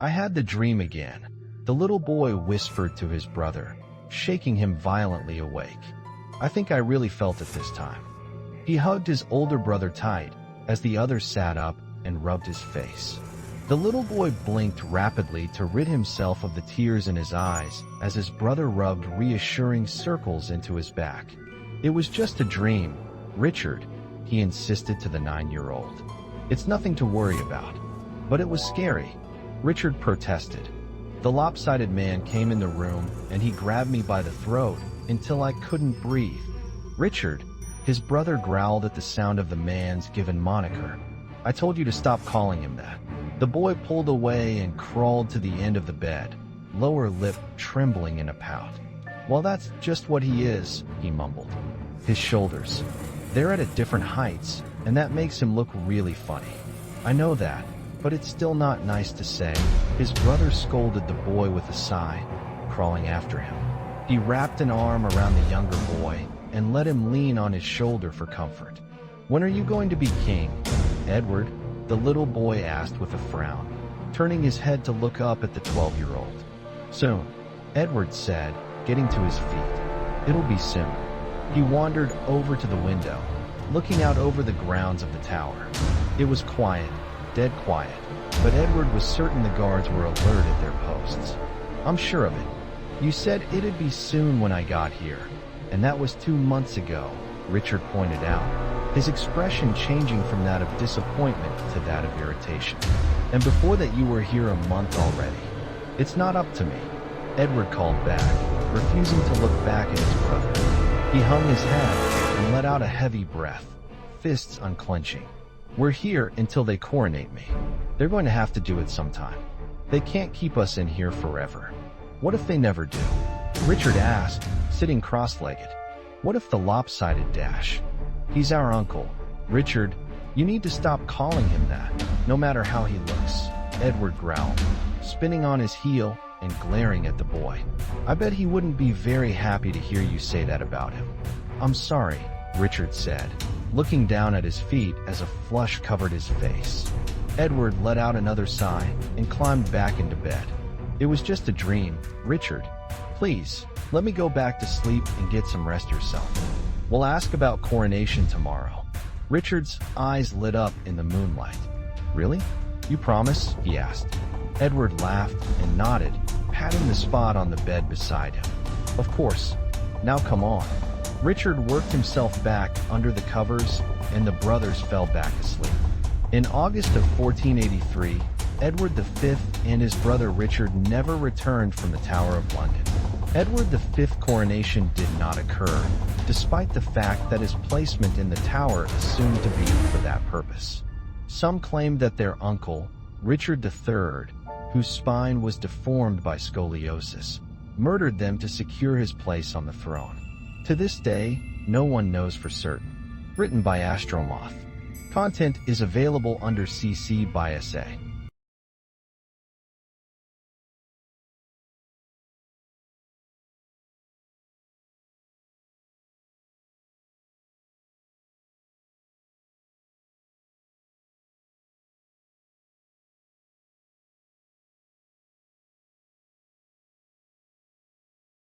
I had the dream again, the little boy whispered to his brother, shaking him violently awake. I think I really felt it this time. He hugged his older brother tight as the other sat up and rubbed his face. The little boy blinked rapidly to rid himself of the tears in his eyes as his brother rubbed reassuring circles into his back. It was just a dream, Richard, he insisted to the 9-year-old. It's nothing to worry about. But it was scary, Richard protested. The lopsided man came in the room and he grabbed me by the throat until I couldn't breathe. Richard, his brother growled at the sound of the man's given moniker. I told you to stop calling him that. The boy pulled away and crawled to the end of the bed, lower lip trembling in a pout. Well, that's just what he is, he mumbled. His shoulders. They're at different heights, and that makes him look really funny. I know that, but it's still not nice to say. His brother scolded the boy with a sigh, crawling after him. He wrapped an arm around the younger boy and let him lean on his shoulder for comfort. When are you going to be king, Edward? The little boy asked with a frown, turning his head to look up at the 12-year-old. Soon, Edward said, getting to his feet. It'll be soon. He wandered over to the window, looking out over the grounds of the tower. It was quiet, dead quiet, but Edward was certain the guards were alert at their posts. I'm sure of it. You said it'd be soon when I got here, and that was 2 months ago, Richard pointed out, his expression changing from that of disappointment to that of irritation. And before that you were here a month already. It's not up to me, Edward called back, refusing to look back at his brother. He hung his head and let out a heavy breath, fists unclenching. We're here until they coronate me. They're going to have to do it sometime. They can't keep us in here forever. What if they never do? Richard asked, sitting cross-legged. What if the lopsided dash? He's our uncle. Richard, you need to stop calling him that, no matter how he looks, Edward growled, spinning on his heel and glaring at the boy. I bet he wouldn't be very happy to hear you say that about him. I'm sorry, Richard said, looking down at his feet as a flush covered his face. Edward let out another sigh and climbed back into bed. It was just a dream, Richard. Please, let me go back to sleep and get some rest yourself. We'll ask about coronation tomorrow. Richard's eyes lit up in the moonlight. Really? You promise? He asked. Edward laughed and nodded, patting the spot on the bed beside him. Of course. Now come on. Richard worked himself back under the covers, and the brothers fell back asleep. In August of 1483, Edward V and his brother Richard never returned from the Tower of London. Edward V's coronation did not occur, despite the fact that his placement in the tower assumed to be for that purpose. Some claimed that their uncle, Richard III, whose spine was deformed by scoliosis, murdered them to secure his place on the throne. To this day, no one knows for certain. Written by Astromoth. Content is available under CC by SA.